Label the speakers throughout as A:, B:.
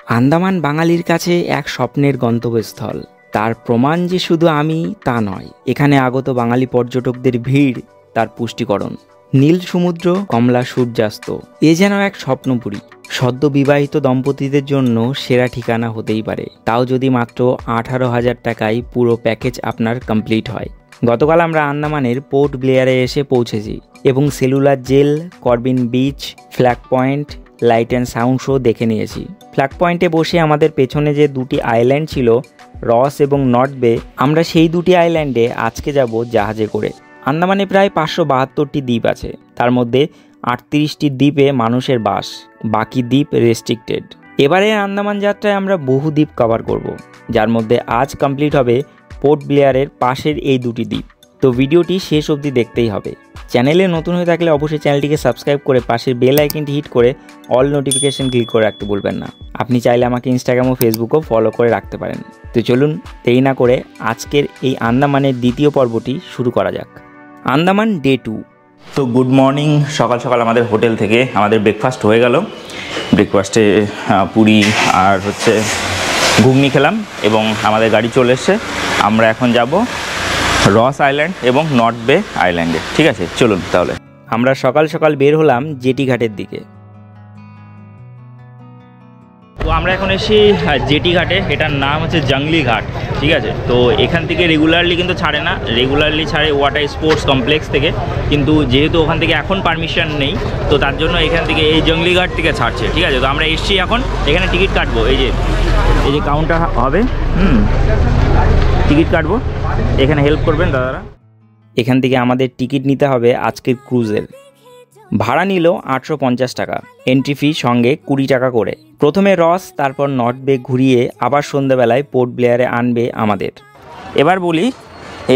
A: আন্দামান বাঙালির কাছে এক স্বপ্নের গন্তব্যস্থল। তার প্রমাণ যে শুধু আমি তা নয়, এখানে আগত বাঙালি পর্যটকদের ভিড় তার পুষ্টিকরণ। নীল সমুদ্র, কমলা সূর্যাস্ত, এ যেন এক স্বপ্নপুরী। সদ্য বিবাহিত দম্পতিদের জন্য সেরা ঠিকানা হতেই পারে, তাও যদি মাত্র 18,000 টাকায় পুরো প্যাকেজ আপনার কমপ্লিট হয়। গতকাল আমরা আন্দামানের পোর্ট ব্লেয়ারে এসে পৌঁছেছি এবং cellular jail, Corbyn beach, flag point, light and sound show দেখে নিয়েছি। ফ্ল্যাগ পয়েন্টে বসে আমাদের পেছনে যে দুটি আইল্যান্ড ছিল, রস এবং নর্থ বে, আমরা সেই দুটি আইল্যান্ডে আজকে যাব জাহাজে করে। আন্দামানে প্রায় 572টি দ্বীপ আছে, তার মধ্যে 38টি দ্বীপে মানুষের বাস, বাকি দ্বীপ রেস্ট্রিক্টেড। এবারে আন্দামান যাত্রায় আমরা বহু দ্বীপ কভার করব, যার মধ্যে আজ কমপ্লিট হবে পোর্ট ব্লেয়ারের পাশের এই দুটি দ্বীপ। তো ভিডিওটি শেষ অবধি দেখতেই হবে। চ্যানেলে নতুন হয়ে থাকলে অবশ্যই চ্যানেলটিকে সাবস্ক্রাইব করে পাশের বেল আইকনটি হিট করে অল নোটিফিকেশন ক্লিক করে রাখতে ভুলবেন না। আপনি চাইলে আমাকে ইনস্টাগ্রাম ও ফেসবুকও ফলো করে রাখতে পারেন। তো চলুন দেরি না করে আজকের এই আন্দামানের দ্বিতীয় পর্বটি শুরু করা যাক। আন্দামান ডে 2।
B: তো গুড মর্নিং। সকাল সকাল আমাদের হোটেল থেকে আমাদের ব্রেকফাস্ট হয়ে গেল। ব্রেকফাস্টে পুরি আর ঘুগনি খেলাম এবং আমাদের গাড়ি চলে এসছে। আমরা এখন যাব রস আইল্যান্ড এবং নর্থ বে আইল্যান্ডে। ঠিক আছে, চলুন তাহলে।
A: আমরা সকাল সকাল বের হলাম জেটি ঘাটের দিকে।
B: তো আমরা এখন এসেছি জেটি ঘাটে, এটার নাম হচ্ছে জঙ্গলি ঘাট। ঠিক আছে, তো এখান থেকে রেগুলারলি কিন্তু ছাড়ে না, রেগুলারলি ছাড়ে ওয়াটার স্পোর্টস কমপ্লেক্স থেকে, কিন্তু যেহেতু ওখান থেকে এখন পারমিশন নেই, তো তার জন্য এখান থেকে এই জঙ্গলি ঘাট থেকে ছাড়ছে। ঠিক আছে, তো আমরা এসেছি এখন, এখানে টিকিট কাটবো। এই যে কাউন্টার হবে, টিকিট কাটবো, এখানে হেল্প করবেন দাদারা।
A: এখান থেকে আমাদের টিকিট নিতে হবে আজকের ক্রুজের। ভাড়া নিল 850 টাকা, এন্ট্রি ফি সঙ্গে 20 টাকা করে। প্রথমে রস, তারপর নর্থ বে ঘুরিয়ে আবার সন্ধ্যাবেলায় পোর্ট ব্লেয়ারে আনবে আমাদের।
B: এবার বলি,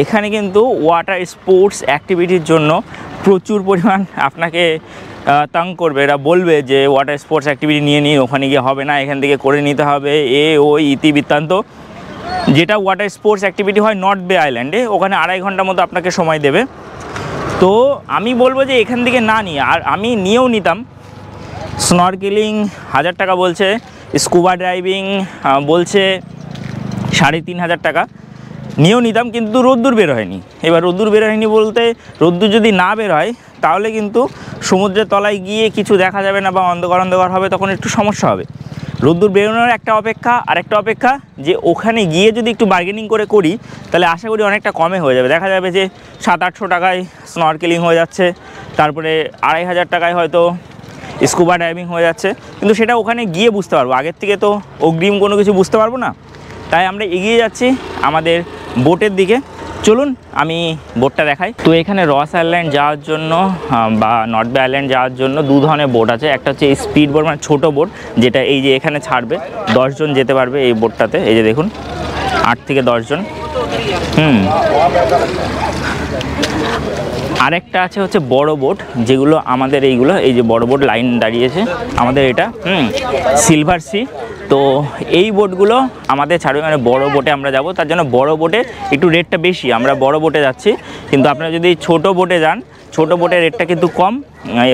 B: এখানে কিন্তু ওয়াটার স্পোর্টস অ্যাক্টিভিটির জন্য প্রচুর পরিমাণ আপনাকে তাং করবে। এরা বলবে যে ওয়াটার স্পোর্টস অ্যাক্টিভিটি নিয়ে নিই, ওখানে গিয়ে হবে না, এখান থেকে করে নিতে হবে, ওই ইতিবৃত্তান্ত। যেটা ওয়াটার স্পোর্টস অ্যাক্টিভিটি হয় নর্থ বে আইল্যান্ডে, ওখানে 2.5 ঘন্টার মতো আপনাকে সময় দেবে। তো আমি বলবো যে এখান থেকে না নিয়ে, আর আমি নিয়েও নিতাম। স্নরকেলিং 1000 টাকা বলছে, স্কুবা ড্রাইভিং বলছে 3,500 টাকা, নিয়েও নিতাম, কিন্তু রোদ্দুর বের হয়নি। এবার রোদ্দুর বের হয়নি বলতে, রোদ্দুর যদি না বের হয় তাহলে কিন্তু সমুদ্রের তলায় গিয়ে কিছু দেখা যাবে না বা অন্ধকার অন্ধকার হবে, তখন একটু সমস্যা হবে। রোদ্দুর বেরোনোর একটা অপেক্ষা, আরেকটা অপেক্ষা যে ওখানে গিয়ে যদি একটু বার্গেনিং করে করি, তাহলে আশা করি অনেকটা কমে হয়ে যাবে। দেখা যাবে যে 700-800 টাকায় স্নরকেলিং হয়ে যাচ্ছে, তারপরে 2,500 টাকায় হয়তো স্কুবা ডাইভিং হয়ে যাচ্ছে, কিন্তু সেটা ওখানে গিয়ে বুঝতে পারবো। আগের থেকে তো অগ্রিম কোনো কিছু বুঝতে পারবো না, তাই আমরা এগিয়ে যাচ্ছি আমাদের বোটের দিকে। চলুন আমি বোটটা দেখাই। তো এখানে রস আইল্যান্ড যাওয়ার জন্য বা নর্থ বে আইল্যান্ড যাওয়ার জন্য 2 ধরনের বোট আছে। একটা হচ্ছে এই স্পিড বোট, মানে ছোটো বোট, যেটা এই যে এখানে ছাড়বে, 10 জন যেতে পারবে এই বোটটাতে। এই যে দেখুন, 8 থেকে 10 জন। আরেকটা আছে বড় বোট, যেগুলো আমাদের এইগুলো, এই যে বড় বোট লাইন দাঁড়িয়েছে আমাদের, এটা সিলভার সি। তো এই বোটগুলো আমাদের ছাড়বে, মানে বড় বোটে আমরা যাব, তার জন্য বড় বোটে একটু রেটটা বেশি। আমরা বড় বোটে যাচ্ছি, কিন্তু আপনারা যদি ছোট বোটে যান, ছোট বোটের রেটটা কিন্তু কম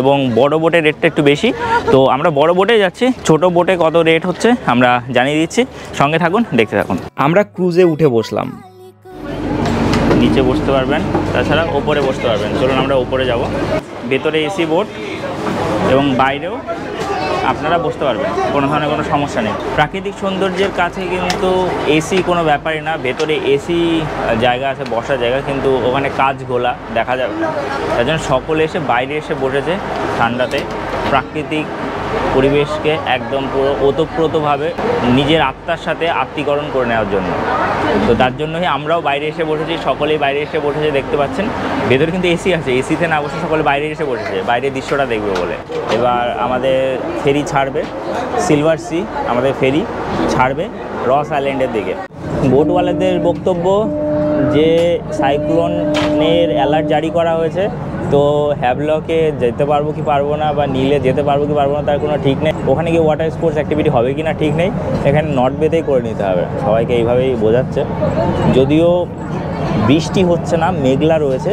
B: এবং বড় বোটের রেটটা একটু বেশি। তো আমরা বড় বোটে যাচ্ছি, ছোট বোটে কত রেট হচ্ছে আমরা জানিয়ে দিচ্ছি, সঙ্গে থাকুন, দেখতে থাকুন।
A: আমরা ক্রুজে উঠে বসলাম।
B: নিচে বসতে পারবেন, তাছাড়া ওপরে বসতে পারবেন। চলুন আমরা ওপরে যাব। ভেতরে এসি বোট এবং বাইরেও আপনারা বসতে পারবেন, কোনো ধরনের কোনো সমস্যা নেই। প্রাকৃতিক সৌন্দর্যের কাছে কিন্তু এসি কোনো ব্যাপারই না। ভেতরে এসি জায়গা আছে, বসার জায়গা, কিন্তু ওখানে কাঁচ গোলা দেখা যাবে না। তার জন্য সকলে এসে বাইরে এসে বসেছে ঠান্ডাতে, প্রাকৃতিক পরিবেশকে একদম পুরো ওতপ্রোতভাবে নিজের আত্মার সাথে আত্মীকরণ করে নেওয়ার জন্য। তো তার জন্যই আমরাও বাইরে এসে বসেছি, সকলেই বাইরে এসে বসেছে, দেখতে পাচ্ছেন। ভেতরে কিন্তু এসি আছে, এসিতে না বসে সকলে বাইরে এসে বসেছে, বাইরের দৃশ্যটা দেখবে বলে। এবার আমাদের ফেরি ছাড়বে, সিলভার সি আমাদের ফেরি ছাড়বে রস আইল্যান্ডের দিকে। বোটওয়ালাদের বক্তব্য যে সাইক্লোনের অ্যালার্ট জারি করা হয়েছে, তো হ্যাভলকে যেতে পারবো কি পারবো না, বা নিলে যেতে পারবো কি পারবো না তার কোনো ঠিক নেই। ওখানে গিয়ে ওয়াটার স্পোর্টস অ্যাক্টিভিটি হবে কি না ঠিক নেই, এখানে নর্থ বেতেই করে নিতে হবে, সবাইকে এইভাবেই বোঝাচ্ছে। যদিও বৃষ্টি হচ্ছে না, মেঘলা রয়েছে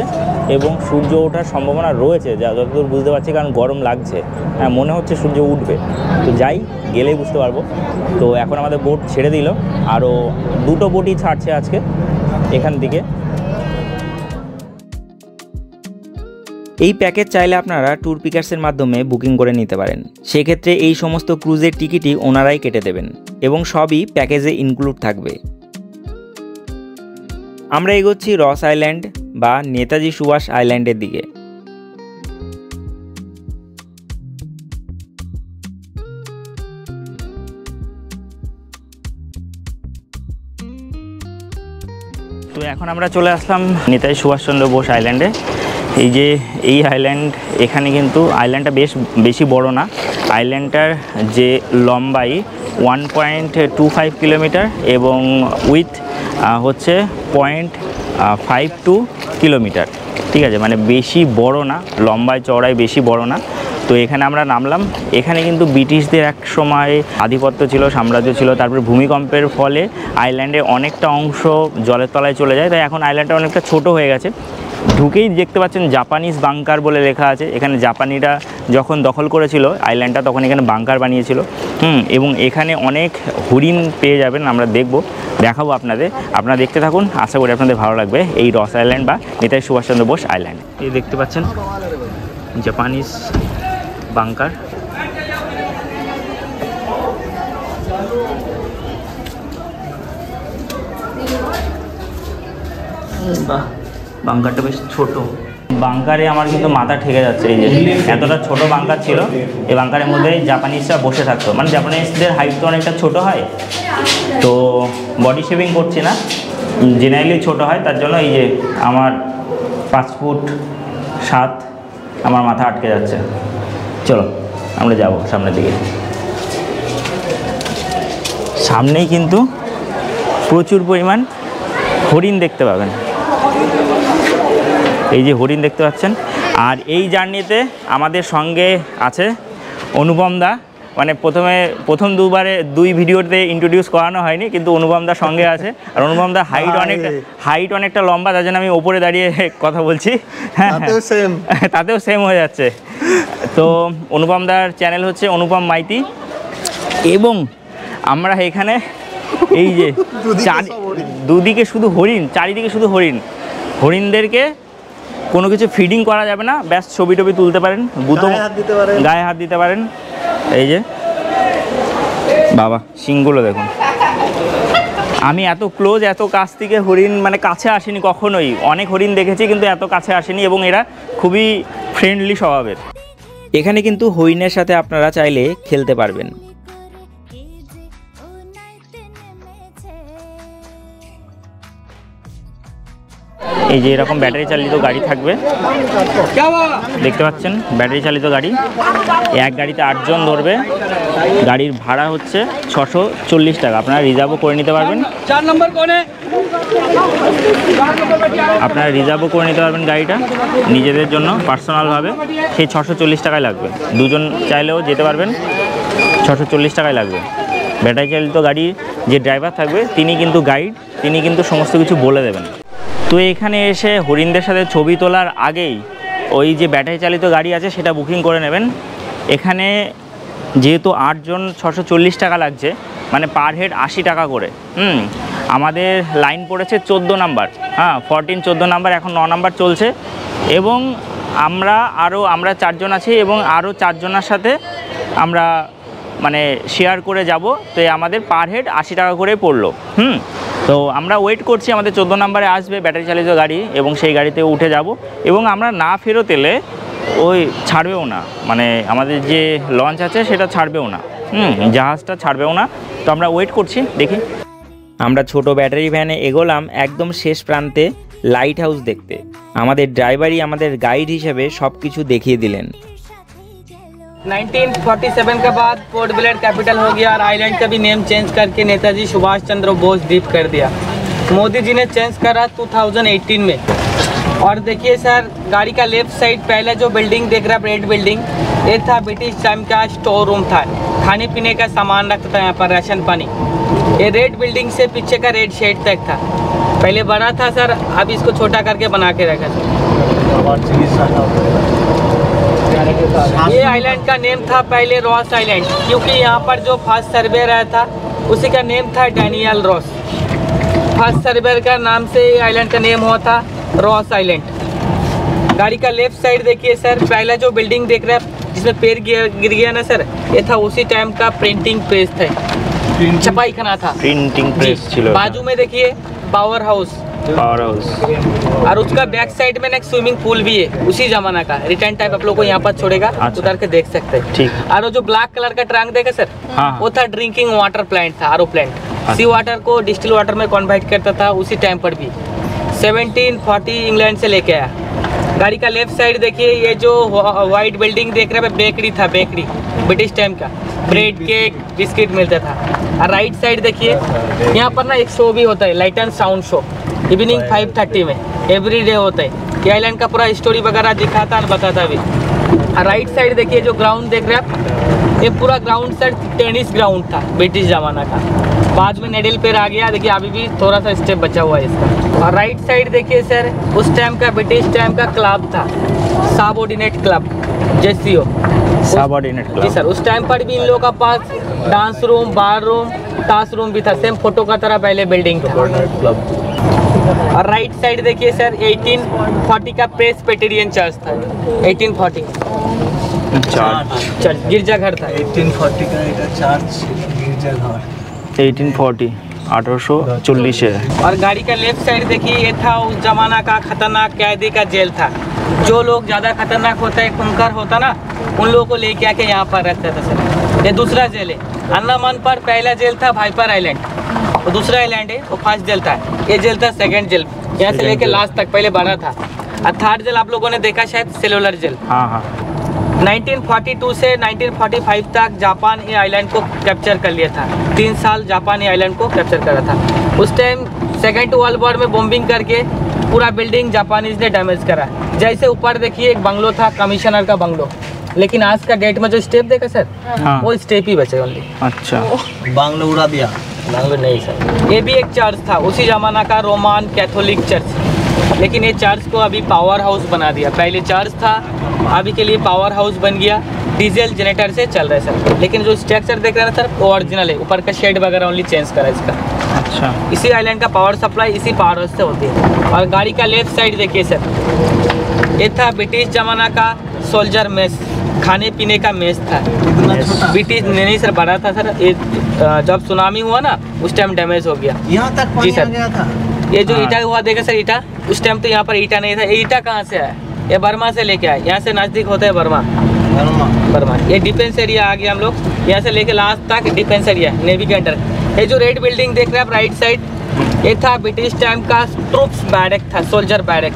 B: এবং সূর্য ওঠার সম্ভাবনা রয়েছে, যা যতদূর বুঝতে পারছি, কারণ গরম লাগছে। হ্যাঁ, মনে হচ্ছে সূর্য উঠবে। তো যাই, গেলেই বুঝতে পারবো। তো এখন আমাদের বোট ছেড়ে দিল, আরও 2টো বোটই ছাড়ছে আজকে এখান থেকে।
A: এই প্যাকেজ চাইলে আপনারা ট্যুর পিকার্সের মাধ্যমে বুকিং করে নিতে পারেন। সেক্ষেত্রে এই সমস্ত ক্রুজের টিকিটই ওনারাই কেটে দেবেন এবং সবই প্যাকেজে ইনক্লুড থাকবে। আমরা এগোচ্ছি রস আইল্যান্ড বা নেতাজি সুভাষ আইল্যান্ডের দিকে।
B: তো এখন আমরা চলে আসলাম নেতাজি সুভাষচন্দ্র বোস আইল্যান্ডে। এই আইল্যান্ড, এখানে কিন্তু আইল্যান্ডটা বেশি বড় না। আইল্যান্ডটার যে লম্বাই 1.25 কিলোমিটার এবং উইথ হচ্ছে 0.52 কিলোমিটার। ঠিক আছে, মানে বেশি বড় না, লম্বায় চওড়ায় বেশি বড় না। তো এখানে আমরা নামলাম। এখানে কিন্তু ব্রিটিশদের এক সময় আধিপত্য ছিল, সাম্রাজ্য ছিল। তারপরে ভূমিকম্পের ফলে আইল্যান্ডে অনেকটা অংশ জলের তলায় চলে যায়, তাই এখন আইল্যান্ডটা অনেকটা ছোট হয়ে গেছে। ঢুকেই দেখতে পাচ্ছেন জাপানিজ বাংকার বলে লেখা আছে। এখানে জাপানিরা যখন দখল করেছিল আইল্যান্ডটা, তখন এখানে বাংকার বানিয়েছিল। এবং এখানে অনেক হরিণ পেয়ে যাবেন, আমরা দেখাবো আপনাদের। আপনারা দেখতে থাকুন, আশা করি আপনাদের ভালো লাগবে এই রস আইল্যান্ড বা নেতাজি সুভাষচন্দ্র বোস আইল্যান্ড। এই দেখতে পাচ্ছেন জাপানিজ বাংকার। বাহ, বাংকারটা বেশ ছোট। বাংকারে আমার কিন্তু মাথা ঠেকে যাচ্ছে। এই যে এতটা ছোট বাংকার ছিল, এই বাংকারের মধ্যে জাপানিজরা বসে থাকতো। মানে জাপানিজদের হাইট তো অনেকটা ছোট হয়, তো বডি শেভিং করছি না, জেনারেলি ছোট হয়, তার জন্য এই যে আমার 5 ফুট 7 আমার মাথা আটকে যাচ্ছে। চলো আমরা যাব সামনের দিকে। সামনেই কিন্তু প্রচুর পরিমাণ হরিণ দেখতে পাবেন। এই যে হরিণ দেখতে পাচ্ছেন। আর এই জার্নিতে আমাদের সঙ্গে আছে অনুপম দা। মানে প্রথম 2 ভিডিওতে ইন্ট্রোডিউস করানো হয়নি, কিন্তু অনুপম দার সঙ্গে আছে। আর অনুপম দা হাইট অনেকটা লম্বা, তার জন্য আমি ওপরে দাঁড়িয়ে কথা বলছি। হ্যাঁ, তাতেও সেম হয়ে যাচ্ছে। তো অনুপম দার চ্যানেল হচ্ছে অনুপম মাইতি। এবং আমরা এখানে এই যে দুদিকে শুধু হরিণ, চারিদিকে শুধু হরিণদেরকে কোনো কিছু ফিডিং করা যাবে না, ব্যাস ছবি টবি তুলতে পারেন, গায়ে হাত দিতে পারেন। এই যে বাবা, শিংগুলো দেখুন। আমি এত ক্লোজ, এত কাছ থেকে হরিণ মানে কাছে আসিনি কখনোই। অনেক হরিণ দেখেছি কিন্তু এত কাছে আসেনি, এবং এরা খুবই ফ্রেন্ডলি স্বভাবের।
A: এখানে কিন্তু হরিণের সাথে আপনারা চাইলে খেলতে পারবেন।
B: এই যে এরকম ব্যাটারি চালিত গাড়ি থাকবে, দেখতে পাচ্ছেন ব্যাটারি চালিত গাড়ি। এক গাড়িতে 8 জন ধরবে। গাড়ির ভাড়া হচ্ছে 640 টাকা। আপনারা রিজার্ভও করে নিতে পারবেন। আপনারা রিজার্ভও করে নিতে পারবেন গাড়িটা নিজেদের জন্য পার্সোনালভাবে। সেই 640 টাকায় লাগবে। 2 জন চাইলেও যেতে পারবেন, 640 টাকায় লাগবে। ব্যাটারি চালিত গাড়ির যে ড্রাইভার থাকবে তিনি কিন্তু গাইড, তিনি কিন্তু সমস্ত কিছু বলে দেবেন। তো এখানে এসে হরিণদের সাথে ছবি তোলার আগেই ওই যে ব্যাটারি চালিত গাড়ি আছে সেটা বুকিং করে নেবেন। এখানে যেহেতু 8 জন 640 টাকা লাগছে, মানে পার হেড 80 টাকা করে। আমাদের লাইন পড়েছে 14 নাম্বার। 14 নাম্বার, এখন 9 নাম্বার চলছে। এবং আমরা 4 জন আছি এবং আরও 4 জনের সাথে আমরা মানে শেয়ার করে যাব। তো আমাদের পার হেড 80 টাকা করে পড়লো। তো আমরা ওয়েট করছি, আমাদের 14 নাম্বারে আসবে ব্যাটারি চালিত গাড়ি এবং সেই গাড়িতে উঠে যাব। এবং আমরা না ফেরত এলে ওই ছাড়বেও না, মানে আমাদের যে লঞ্চ আছে সেটা ছাড়বেও না, জাহাজটা ছাড়বেও না। তো আমরা ওয়েট করছি, দেখি।
A: আমরা ছোট ব্যাটারি ভ্যানে এগোলাম একদম শেষ প্রান্তে লাইট হাউস দেখতে। আমাদের ড্রাইভারই আমাদের গাইড হিসেবে সব কিছু দেখিয়ে দিলেন।
C: 1947 के बाद पोर्ट ब्लेयर कैपिटल हो गया और आइलैंड का भी नेम चेंज करके नेताजी सुभाष चंद्र बोस द्वीप कर दिया। मोदी जी ने चेंज करा 2018 में। और देखिए सर, गाड़ी का लेफ्ट साइड पहले जो बिल्डिंग देख रहा है, रेड बिल्डिंग, ये था ब्रिटिश टाइम का स्टोर रूम था। खाने पीने का सामान रखता था यहाँ पर, राशन पानी। ये रेड बिल्डिंग से पीछे का रेड शेड तक था। पहले बड़ा था सर, अब इसको छोटा करके बना के रखा सर। ये आइलैंड का नेम था पहले रॉस आइलैंड, क्योंकि यहाँ पर जो फर्स्ट सर्वे रहा था उसी का नेम था डैनियल रॉस। फर्स्ट सर्वे का नाम से आइलैंड का नेम हुआ था रॉस आइलैंड। गाड़ी का लेफ्ट साइड देखिए सर, पहला जो बिल्डिंग देख रहे हैं जिसमें पेड़ गिर गया ना सर, ये था उसी टाइम का प्रिंटिंग प्रेस था, छपाई खाना था,
B: प्रिंटिंग प्रेस छिलो।
C: बाजू में देखिए पावर हाउस, और उसका बैक साइड में ना एक स्विमिंग पूल भी है उसी जमाना का। रिटर्न टाइम आप लोग को यहाँ पर छोड़ेगा, उधर के देख सकते हैं।
B: ठीक।
C: और वो जो ब्लैक कलर का ट्रंक देखा सर, वो था ड्रिंकिंग वाटर प्लांट था, आरओ प्लांट। सी वाटर को डिस्टिल वाटर में कन्वर्ट करता था उसी टाइम पर भी। 1740 इंग्लैंड से लेके आया। गाड़ी का लेफ्ट साइड देखिए, ये जो व्हाइट बिल्डिंग देख रहे हैं बेकरी था, बेकरी ब्रिटिश टाइम का, ब्रेड केक बिस्किट मिलता था। और राइट साइड देखिए, यहाँ पर ना एक शो भी होता है, light and sound show, evening 5:30 में एवरी डे होता है। ये आइलैंड का पूरा स्टोरी वगैरह दिखाता और बताता भी। और राइट साइड देखिए जो ग्राउंड देख रहे हैं आप, ये पूरा ग्राउंड सर टेनिस ग्राउंड था ब्रिटिश जमाना का। बाद में नेडल पेड़ आ गया, देखिए अभी भी थोड़ा सा स्टेप बचा हुआ है इसका। और राइट साइड देखिए सर, उस टाइम का ब्रिटिश टाइम का क्लब था, subordinate club, JCO
B: subordinate club.
C: जी सर, उस टाइम पर भी इन लोगों का पास dance room, bar room, task room भी था, सेम फोटो का तरह पहले बिल्डिंग था। और राइट साइड देखिए सर, 1840 का प्रेस्बिटेरियन चर्च था। 1840 चर्च गिरजाघर था।
D: 1840 का एक चर्च गिरजाघर,
B: 1840 1840 है।
C: और गाड़ी का लेफ्ट साइड देखिए, ये था उस जमाना का खतरनाक कैदी का जेल था। जो लोग ज़्यादा खतरनाक होता है, खूंखार होता ना, उन लोगों को लेके आके यहाँ पर रखता था सर। ये दूसरा जेल है। अंडमान पर पहला जेल था वाइपर आइलैंड, वो दूसरा आइलैंड है, वो फर्स्ट जेल था। ये जेल था सेकंड जेल, यहाँ से लेके लास्ट तक पहले बड़ा था। और थर्ड जेल आप लोगों ने देखा शायद, सेलुलर जेल।
B: हाँ हाँ।
C: 1942 से 1945 तक जापान ये आइलैंड को कैप्चर कर लिया था। 3 साल जापान ये आइलैंड को कैप्चर करा था। उस टाइम सेकेंड वर्ल्ड वॉर में बॉम्बिंग करके पूरा बिल्डिंग जापानीज ने डैमेज करा। जैसे ऊपर देखिए एक बंगलो था, कमिश्नर का बंगलो, लेकिन आज का डेट में जो स्टेप देखा सर, वो स्टेप ही बचे ओनली।
B: अच्छा,
D: बांग्लो उड़ा दिया।
C: बांग्लो नहीं सर। ये भी एक चर्च था उसी जमाना का, रोमान कैथोलिक चर्च, लेकिन ये चर्च को अभी पावर हाउस बना दिया। पहले चर्च था, अभी के लिए पावर हाउस बन गया। डीजल जनरेटर से चल रहा है सर, लेकिन जो स्ट्रक्चर देख रहे हैं ना सर, वो ओरिजिनल है। ऊपर का शेड वगैरह ओनली चेंज करा इसका।
B: अच्छा,
C: इसी आइलैंड का पावर सप्लाई इसी पावर हाउस से होती है। और गाड़ी का लेफ्ट साइड देखिए सर, ये था ब्रिटिश जमाना का सोल्जर मेस, खाने पीने का मेस था। ब्रिटिश नहीं सर, बड़ा था सर। ये जब सुनामी हुआ ना उस टाइम डैमेज हो गया।
D: यहाँ तक पानी आ गया था।
C: ये जो ईटा हुआ देखा सर, ईटा उस टाइम तो यहाँ पर ईटा नहीं था। ये ईटा कहाँ से आया? ये बर्मा से लेके आए, यहाँ से नज़दीक होता है बर्मा। ये डिफेंस एरिया आ गया हम लोग, यहाँ से लेके लास्ट तक डिफेंस एरिया, नेवी के अंडर। ये जो रेड बिल्डिंग देख रहे हैं आप राइट साइड, ये था ब्रिटिश टाइम का ट्रूप्स बैरक था, सोल्जर बैरक।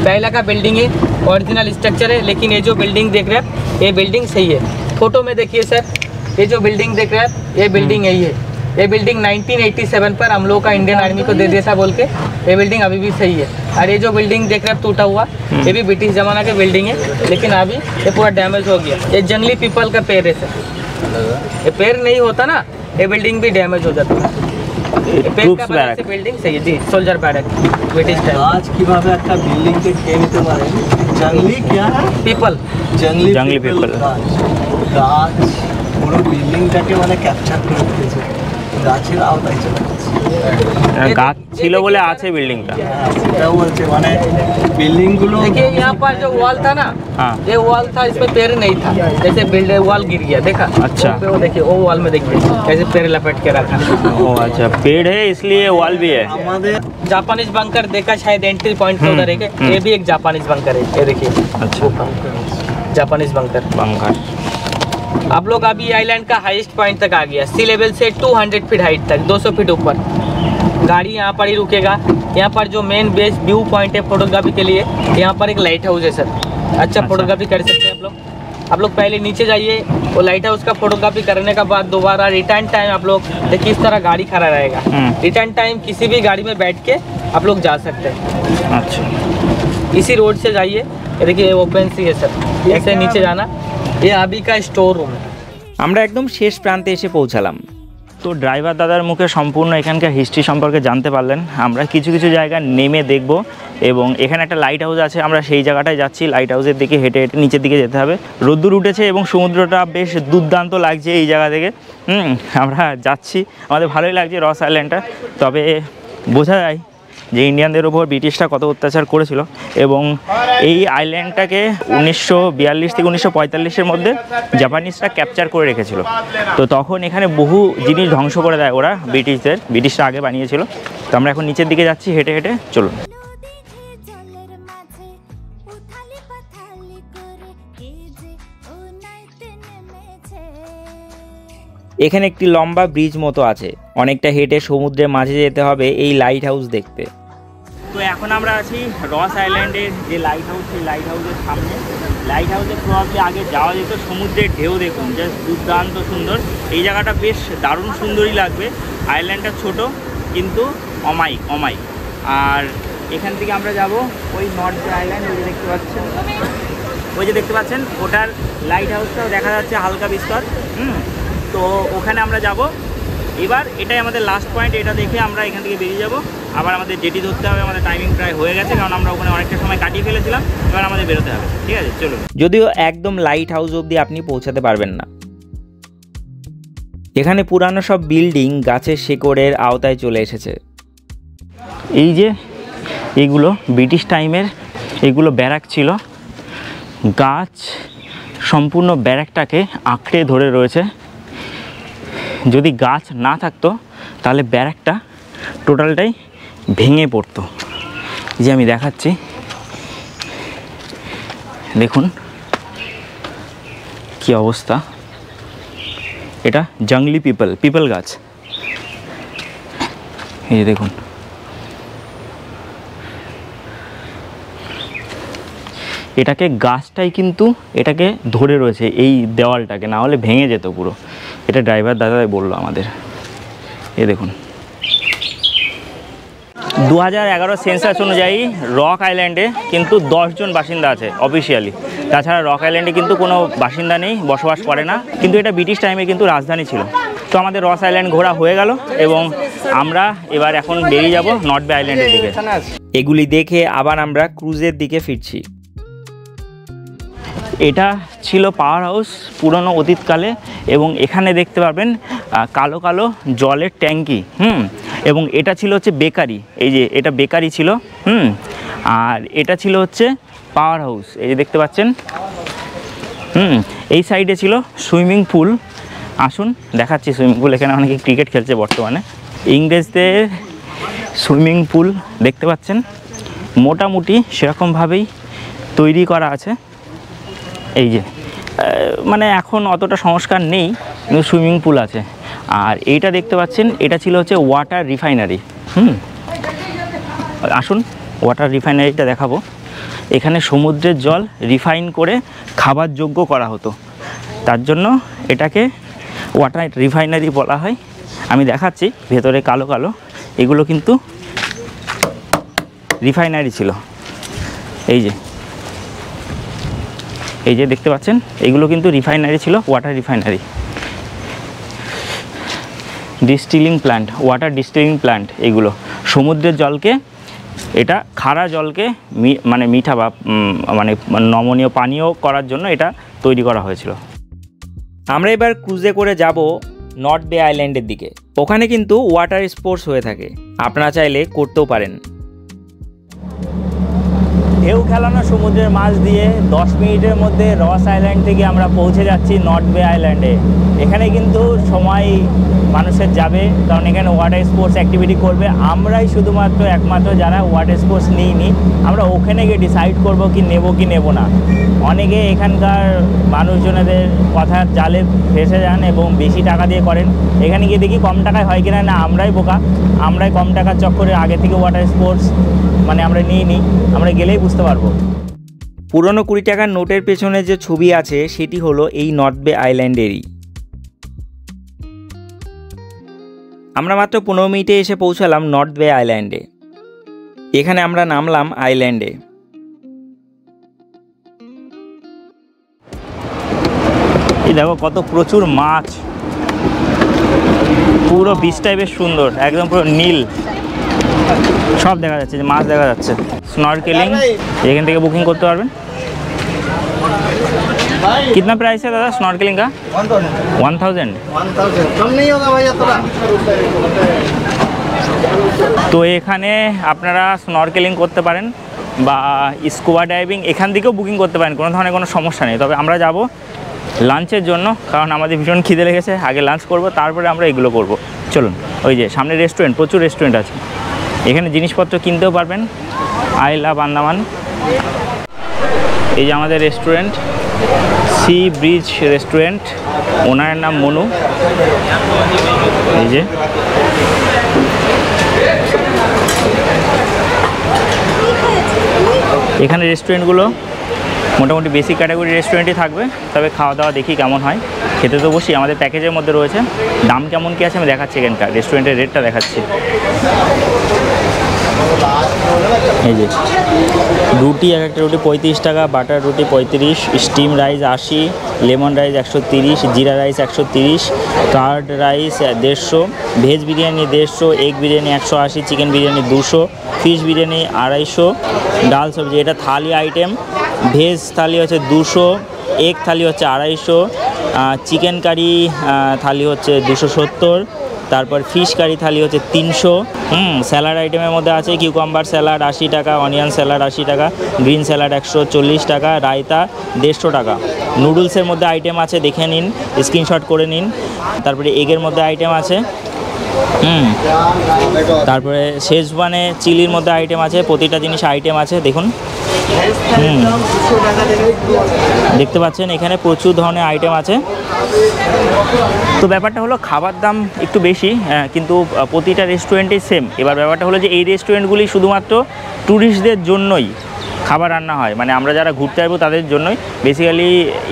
C: पहला का बिल्डिंग है, ओरिजिनल स्ट्रक्चर है। लेकिन ये जो बिल्डिंग देख रहे हैं, ये बिल्डिंग सही है। फोटो में देखिए सर, ये जो बिल्डिंग देख रहे हैं, ये बिल्डिंग यही है। ये बिल्डिंग 1987 पर हम लोग का इंडियन आर्मी को दे दिया था बोल के, ये बिल्डिंग अभी भी सही है। और ये जो बिल्डिंग देख रहे हैं टूटा हुआ, ये भी ब्रिटिश जमाना की बिल्डिंग है, लेकिन अभी ये पूरा डैमेज हो गया। ये जंगली पीपल का पेड़ है सर, ये पेड़ नहीं होता ना, ये बिल्डिंग भी डैमेज हो जाता है। बिल्डिंग सही है जी, सोल्जर बैरक ब्रिटिश टाइम।
D: आज কিভাবে একটা বিল্ডিং কে খেয়ে নিতে পারে? জঙ্গলি क्या है?
C: पीपल,
B: जंगली पीपल
D: গাছ পুরো বিল্ডিংটাকে মানে ক্যাপচার করে ফেলেছে, গাছের আওতায় চলে গেছে।
B: গাছ ছিল বলে আছে বিল্ডিংটা।
D: সেটাও বলছে মানে बिल्डिंग गुलो।
C: देखिए यहाँ पर जो वॉल था ना, ये वॉल था, इसमें पेड़ नहीं था। जैसे बिल्डिंग वॉल गिर गया, देखा?
B: अच्छा,
C: वो देखिए वो वॉल में देखिए कैसे पेड़ लपेट के रखा।
B: ओ अच्छा, पेड़ है इसलिए वॉल भी है।
D: हमारे
C: जापानीज बंकर देखा शायद, एंट्री पॉइंट पे उधर है, ये भी एक जापानीज बंकर है। ये देखिए,
B: अच्छा,
C: जापानीज बंकर। आप लोग अभी आइलैंड का हाईएस्ट पॉइंट तक आ गया, सी लेवल से 200 फीट हाइट तक, 200 फीट ऊपर। गाड़ी यहाँ पर ही रुकेगा। यहाँ पर जो मेन बेस व्यू पॉइंट है फोटोग्राफी के लिए, यहाँ पर एक लाइट हाउस है सर। अच्छा, फोटोग्राफी कर सकते हैं आप लोग। आप लोग पहले नीचे जाइए, वो लाइट हाउस का फोटोग्राफी करने का बाद दोबारा रिटर्न टाइम आप लोग देखिए इस तरह गाड़ी खड़ा रहेगा। रिटर्न टाइम किसी भी गाड़ी में बैठ के आप लोग जा सकते हैं।
B: अच्छा,
C: इसी रोड से जाइए, ये देखिए ओपन सी है सर, ऐसे नीचे जाना। ये अभी का स्टोर रूम है।
A: আমরা একদম শেষ প্রান্তে এসে পৌঁছালাম।
B: তো ড্রাইভার দাদার মুখে সম্পূর্ণ এখানকার হিস্ট্রি সম্পর্কে জানতে পারলেন। আমরা কিছু কিছু জায়গা নেমে দেখব এবং এখানে একটা লাইট হাউস আছে, আমরা সেই জায়গাটায় যাচ্ছি। লাইট হাউসের দিকে হেঁটে হেঁটে নিচের দিকে যেতে হবে। রোদ্দুর উঠেছে এবং সমুদ্রটা বেশ দুর্দান্ত লাগছে এই জায়গা থেকে। আমরা যাচ্ছি, আমাদের ভালোই লাগছে রস আইল্যান্ডটা। তবে বোঝা যায় যে ইন্ডিয়ানদের ওপর ব্রিটিশরা কত অত্যাচার করেছিল এবং এই আইল্যান্ডটাকে 1942 থেকে 1945-এর মধ্যে জাপানিজরা ক্যাপচার করে রেখেছিল। তো তখন এখানে বহু জিনিস ধ্বংস করে দেয় ওরা, ব্রিটিশরা আগে বানিয়েছিল। তো আমরা এখন নিচের দিকে যাচ্ছি হেঁটে হেঁটে, চলুন।
A: এখানে একটি লম্বা ব্রিজ মতো আছে, অনেকটা হেঁটে সমুদ্রের মাঝে যেতে হবে এই লাইট হাউস দেখতে।
B: তো এখন আমরা আছি রস আইল্যান্ডের যে লাইট হাউস, সেই লাইট হাউসের সামনে। লাইট হাউসে প্রবাবলি আগে যাওয়া যেত। সমুদ্রের ঢেউ দেখুন, জাস্ট দুর্দান্ত সুন্দর। এই জায়গাটা বেশ দারুণ সুন্দরই লাগবে। আইল্যান্ডটা ছোট কিন্তু অমায়িক। আর এখান থেকে আমরা যাব ওই নর্থ বে আইল্যান্ড, ওই যে দেখতে পাচ্ছেন ওটার লাইট হাউসটাও দেখা যাচ্ছে হালকা বিস্তর। তো ওখানে আমরা যাব। এবার এটাই আমাদের লাস্ট পয়েন্ট, এটা দেখে আমরা এখান থেকে বেরিয়ে যাব। আবার আমাদের জেটি ধরতে হবে, আমাদের টাইমিং প্রায় হয়ে গেছে, কারণ আমরা ওখানে অনেকটা সময় কাটিয়ে ফেলেছিলাম। এবার আমাদের বেরোতে হবে, ঠিক আছে চলুন।
A: যদিও একদম লাইট হাউস অবধি আপনি পৌঁছাতে পারবেন না। এখানে পুরানো সব বিল্ডিং গাছের শেকড়ের আওতায় চলে এসেছে।
B: এই যে এগুলো ব্রিটিশ টাইমের, এগুলো ব্যারাক ছিল। গাছ সম্পূর্ণ ব্যারাকটাকে আঁকড়ে ধরে রয়েছে। যদি গাছ না থাকতো তাহলে ব্যারাকটা টোটালটাই ভেঙে পড়তো। যে আমি দেখাচ্ছি, দেখুন কি অবস্থা। এটা জঙ্গলি পিপল গাছ, এই যে দেখুন। এটাকে গাছটাই কিন্তু এটাকে ধরে রয়েছে, এই দেওয়ালটাকে, না হলে ভেঙে যেত পুরো। এটা ড্রাইভার দাদাই বললো আমাদের। এই দেখুন 2011 সেন্সাস অনুযায়ী রক আইল্যান্ডে কিন্তু 10 জন বাসিন্দা আছে অফিসিয়ালি। তাছাড়া রক আইল্যান্ডে কিন্তু কোনো বাসিন্দা নেই, বসবাস করে না। কিন্তু এটা ব্রিটিশ টাইমে কিন্তু রাজধানী ছিল। তো আমাদের রস আইল্যান্ড ঘোরা হয়ে গেল এবং আমরা এবার এখন বেরিয়ে যাব নর্থ বে আইল্যান্ডের দিকে।
A: এগুলি দেখে আবার আমরা ক্রুজের দিকে ফিরছি।
B: এটা ছিল পাওয়ার হাউস পুরনো অতীতকালে এবং এখানে দেখতে পাবেন কালো কালো জলের ট্যাঙ্কি। এবং এটা ছিল হচ্ছে বেকারি, এই যে এটা বেকারি ছিল। আর এটা ছিল হচ্ছে পাওয়ার হাউস, এই যে দেখতে পাচ্ছেন। এই সাইডে ছিল সুইমিং পুল। আসুন দেখাচ্ছি সুইমিং পুল। এখানে অনেকে ক্রিকেট খেলছে বর্তমানে। ইংরেজদের সুইমিং পুল দেখতে পাচ্ছেন, মোটামুটি সেরকমভাবেই তৈরি করা আছে। এই যে মানে এখন অতটা সংস্কার নেই, কিন্তু সুইমিং পুল আছে। আর এইটা দেখতে পাচ্ছেন, এটা ছিল হচ্ছে ওয়াটার রিফাইনারি। আসুন ওয়াটার রিফাইনারিটা দেখাবো। এখানে সমুদ্রের জল রিফাইন করে খাবার যোগ্য করা হতো, তার জন্য এটাকে ওয়াটার রিফাইনারি বলা হয়। আমি দেখাচ্ছি ভেতরে কালো কালো, এগুলো কিন্তু রিফাইনারি ছিল। এই যে দেখতে পাচ্ছেন, এগুলো কিন্তু রিফাইনারি ছিল, water refinery. Distilling plant, water distilling plant, এগুলো সমুদ্রের জলকে, এটা খারা জলকে মানে মিঠা বা মানে নমনীয় পানীয় করার জন্য এটা তৈরি করা হয়েছিল।
A: আমরা এবার ক্রুজে করে যাব নর্থ বে আইল্যান্ডের দিকে। ওখানে কিন্তু ওয়াটার স্পোর্টস হয়ে থাকে, আপনারা চাইলে করতেও পারেন।
B: ঢেউ খেলানো সমুদ্রের মাছ দিয়ে 10 মিনিটের মধ্যে রস আইল্যান্ড থেকে আমরা পৌঁছে যাচ্ছি নর্থ বে আইল্যান্ডে। এখানে কিন্তু সময় মানুষের যাবে, কারণ এখানে ওয়াটার স্পোর্টস অ্যাক্টিভিটি করবে। আমরাই একমাত্র যারা ওয়াটার স্পোর্টস নিইনি, আমরা ওখানে গিয়ে ডিসাইড করবো কি নেব না। অনেকে এখানকার মানুষজনেদের কথার জালে ফেসে যান এবং বেশি টাকা দিয়ে করেন। এখানে গিয়ে দেখি কম টাকায় হয় কিনা, না আমরাই বোকা, আমরাই কম টাকার চক্করে আগে থেকে ওয়াটার স্পোর্টস মানে আমরা নিইনি। আমরা গেলেই বুঝতে পারবো।
A: পুরনো 20 টাকার নোটের পেছনে যে ছবি আছে সেটি হলো এই নর্থ বে আইল্যান্ডেরই। আমরা মাত্র 15 মিনিটে এসে পৌঁছালাম নর্থ বে আইল্যান্ডে। এখানে আমরা নামলাম আইল্যান্ডে।
B: এই দেখো কত প্রচুর মাছ, পুরো বীজটাই বেশ সুন্দর, একদম পুরো নীল, সব দেখা যাচ্ছে, যে মাছ দেখা যাচ্ছে। স্নরকেলিং এখান থেকে বুকিং করতে পারবেন। कितना प्राइस है दादा स्नॉर्कलिंग का? 1000।
D: कम नहीं होगा भैया थोड़ा।
B: তো এখানে আপনারা স্নরকেলিং করতে পারেন বা স্কুবা ডাইভিং এখান থেকেও বুকিং করতে পারেন, কোনো ধরনের কোনো সমস্যা নেই। তবে আমরা যাব লাঞ্চের জন্য, কারণ আমাদের ভীষণ খিদে লেগেছে, আগে লাঞ্চ করব তারপরে আমরা এগুলো করব। চলুন, ওই যে সামনে রেস্টুরেন্ট, প্রচুর রেস্টুরেন্ট আছে, এখানে জিনিসপত্র কিনতেও পারবেন। I love Andaman. এই যে আমাদের রেস্টুরেন্ট, সি ব্রিজ রেস্টুরেন্ট, ওনার নাম মনু। এই যে এখানে রেস্টুরেন্টগুলো মোটামুটি বেসিক ক্যাটাগরি রেস্টুরেন্টই থাকবে, তবে খাওয়া দাওয়া দেখি কেমন হয়। খেতে তো বসি, আমাদের প্যাকেজের মধ্যে রয়েছে। দাম কেমন কী আছে আমি দেখাচ্ছি, এখানকার রেস্টুরেন্টের রেটটা দেখাচ্ছি। এই যে রুটি, এক একটা রুটি 35 টাকা, বাটার রুটি 35, স্টিম রাইস 80, লেমন রাইস 130, জিরা rice 130, card rice 150, veg biryani 150, egg biryani 180, chicken biryani 200, fish biryani 250, ডাল সবজি এটা থালি আইটেম। ভেজ থালি হচ্ছে 200, এগ থালি হচ্ছে 250, চিকেন কারি থালি হচ্ছে 270, তারপর ফিশ কারি থালি হচ্ছে 300। স্যালাড আইটেমের মধ্যে আছে কিউকাম্বার স্যালাড 80 টাকা, অনিয়ন স্যালাড 80 টাকা, গ্রিন স্যালাড 140 টাকা, রায়তা 150 টাকা। নুডলসের মধ্যে আইটেম আছে, দেখে নিন, স্ক্রিনশট করে নিন। তারপরে এগের মধ্যে আইটেম আছে, তারপরে শেজওয়ানে চিলির মধ্যে আইটেম আছে, প্রতিটা জিনিস আইটেম আছে দেখুন। দেখতে পাচ্ছেন এখানে প্রচুর ধরনের আইটেম আছে। তো ব্যাপারটা হলো খাবার দাম একটু বেশি, কিন্তু প্রতিটা রেস্টুরেন্টেই সেম। এবার ব্যাপারটা হলো যে এই রেস্টুরেন্টগুলি শুধুমাত্র ট্যুরিস্টদের জন্যই খাবার রান্না হয়, মানে আমরা যারা ঘুরতে আসবো তাদের জন্যই বেসিক্যালি